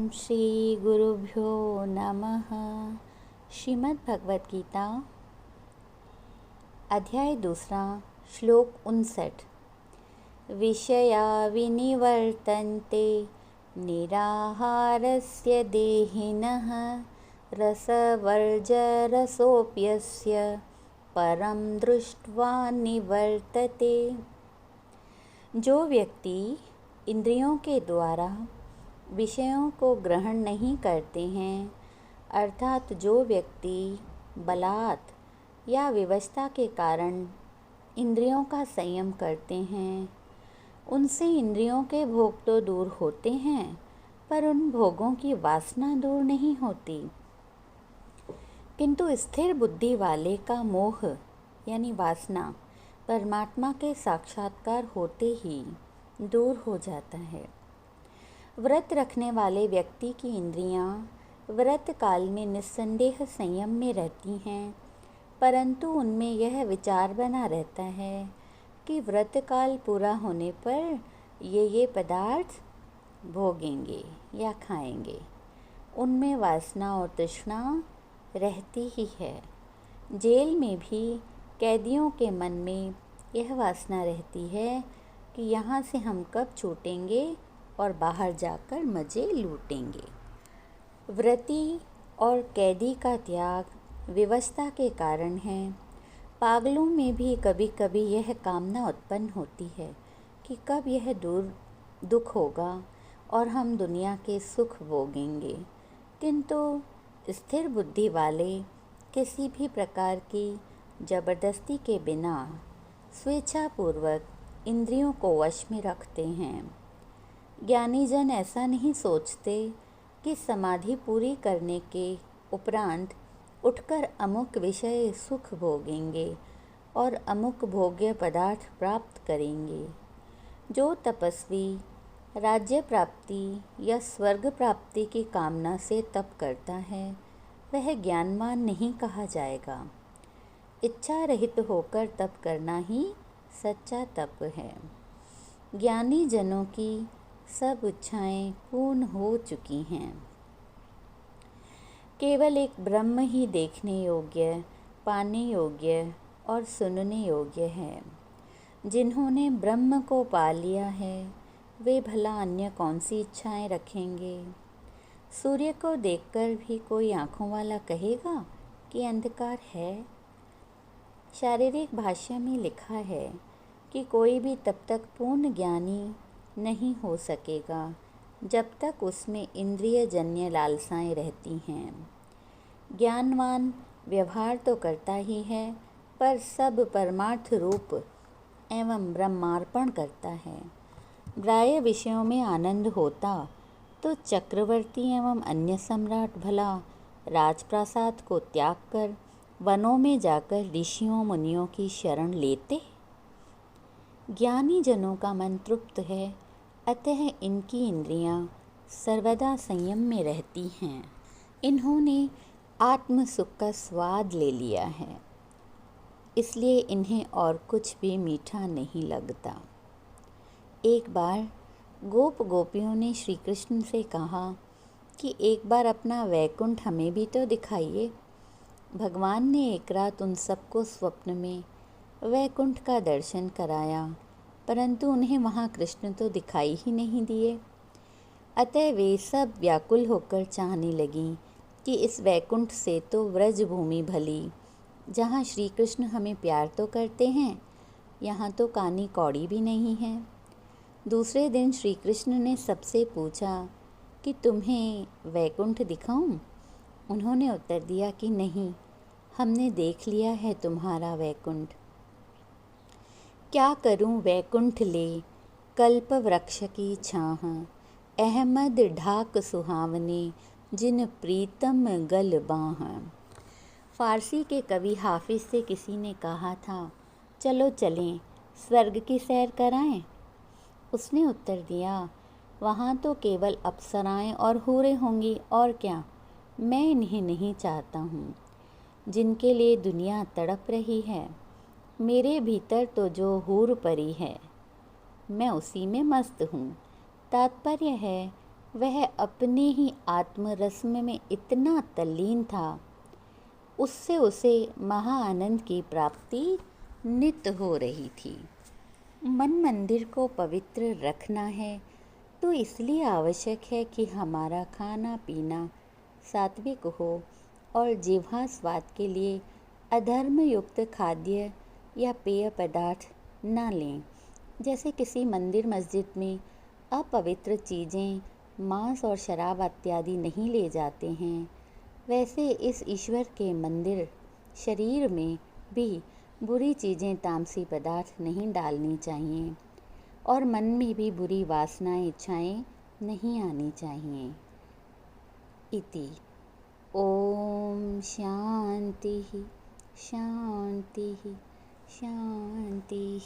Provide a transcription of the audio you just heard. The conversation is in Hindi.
श्री गुरुभ्यो नमः। श्रीमद् भगवत गीता अध्याय 2 श्लोक 59। विषया विनिवर्तन्ते निराहारस्य देहिनः रसवर्जरसोऽप्यस्य परं दृष्ट्वा निवर्तते। जो व्यक्ति इंद्रियों के द्वारा विषयों को ग्रहण नहीं करते हैं, अर्थात जो व्यक्ति बलात् या विवशता के कारण इंद्रियों का संयम करते हैं, उनसे इंद्रियों के भोग तो दूर होते हैं, पर उन भोगों की वासना दूर नहीं होती। किंतु स्थिर बुद्धि वाले का मोह यानी वासना परमात्मा के साक्षात्कार होते ही दूर हो जाता है। व्रत रखने वाले व्यक्ति की इंद्रियां व्रत काल में निस्संदेह संयम में रहती हैं, परंतु उनमें यह विचार बना रहता है कि व्रत काल पूरा होने पर ये पदार्थ भोगेंगे या खाएंगे। उनमें वासना और तृष्णा रहती ही है। जेल में भी कैदियों के मन में यह वासना रहती है कि यहाँ से हम कब छूटेंगे और बाहर जाकर मज़े लूटेंगे। व्रती और कैदी का त्याग विवशता के कारण है। पागलों में भी कभी कभी यह कामना उत्पन्न होती है कि कब यह दुख होगा और हम दुनिया के सुख भोगेंगे। किंतु स्थिर बुद्धि वाले किसी भी प्रकार की जबरदस्ती के बिना स्वेच्छापूर्वक इंद्रियों को वश में रखते हैं। ज्ञानी जन ऐसा नहीं सोचते कि समाधि पूरी करने के उपरांत उठकर अमुक विषय सुख भोगेंगे और अमुक भोग्य पदार्थ प्राप्त करेंगे। जो तपस्वी राज्य प्राप्ति या स्वर्ग प्राप्ति की कामना से तप करता है, वह ज्ञानवान नहीं कहा जाएगा। इच्छा रहित होकर तप करना ही सच्चा तप है। ज्ञानी जनों की सब इच्छाएं पूर्ण हो चुकी हैं। केवल एक ब्रह्म ही देखने योग्य, पाने योग्य और सुनने योग्य है। जिन्होंने ब्रह्म को पा लिया है, वे भला अन्य कौन सी इच्छाएं रखेंगे। सूर्य को देखकर भी कोई आँखों वाला कहेगा कि अंधकार है। शारीरिक भाष्य में लिखा है कि कोई भी तब तक पूर्ण ज्ञानी नहीं हो सकेगा जब तक उसमें इंद्रिय जन्य लालसाएं रहती हैं। ज्ञानवान व्यवहार तो करता ही है, पर सब परमार्थ रूप एवं ब्रह्मार्पण करता है। ग्राह्य विषयों में आनंद होता तो चक्रवर्ती एवं अन्य सम्राट भला राजप्रासाद को त्याग कर वनों में जाकर ऋषियों मुनियों की शरण लेते। ज्ञानी जनों का मन तृप्त है, अतः इनकी इंद्रियां सर्वदा संयम में रहती हैं। इन्होंने आत्म सुख का स्वाद ले लिया है, इसलिए इन्हें और कुछ भी मीठा नहीं लगता। एक बार गोप गोपियों ने श्री कृष्ण से कहा कि एक बार अपना वैकुंठ हमें भी तो दिखाइए। भगवान ने एक रात उन सबको स्वप्न में वैकुंठ का दर्शन कराया, परंतु उन्हें वहाँ कृष्ण तो दिखाई ही नहीं दिए। अतः वे सब व्याकुल होकर चाहने लगीं कि इस वैकुंठ से तो व्रज भूमि भली, जहाँ श्री कृष्ण हमें प्यार तो करते हैं, यहाँ तो कानी कौड़ी भी नहीं है। दूसरे दिन श्री कृष्ण ने सबसे पूछा कि तुम्हें वैकुंठ दिखाऊं? उन्होंने उत्तर दिया कि नहीं, हमने देख लिया है तुम्हारा वैकुंठ। क्या करूं वैकुंठ ले कल्प वृक्ष की छाह, अहमद ढाक सुहावने जिन प्रीतम गल बाह। फारसी के कवि हाफिज से किसी ने कहा था, चलो चलें स्वर्ग की सैर कराएं। उसने उत्तर दिया, वहाँ तो केवल अप्सराएं और हूरें होंगी, और क्या। मैं इन्हें नहीं चाहता हूँ जिनके लिए दुनिया तड़प रही है। मेरे भीतर तो जो हूर परी है, मैं उसी में मस्त हूँ। तात्पर्य है वह अपने ही आत्मरस में इतना तल्लीन था, उससे उसे महाआनंद की प्राप्ति नित्य हो रही थी। मन मंदिर को पवित्र रखना है तो इसलिए आवश्यक है कि हमारा खाना पीना सात्विक हो और जिह्वा स्वाद के लिए अधर्म युक्त खाद्य या पेय पदार्थ न लें। जैसे किसी मंदिर मस्जिद में अपवित्र चीज़ें, मांस और शराब इत्यादि नहीं ले जाते हैं, वैसे इस ईश्वर के मंदिर शरीर में भी बुरी चीज़ें, तामसी पदार्थ नहीं डालनी चाहिए और मन में भी बुरी वासनाएं, इच्छाएं नहीं आनी चाहिए। इति। ओम शांति शांति शांति।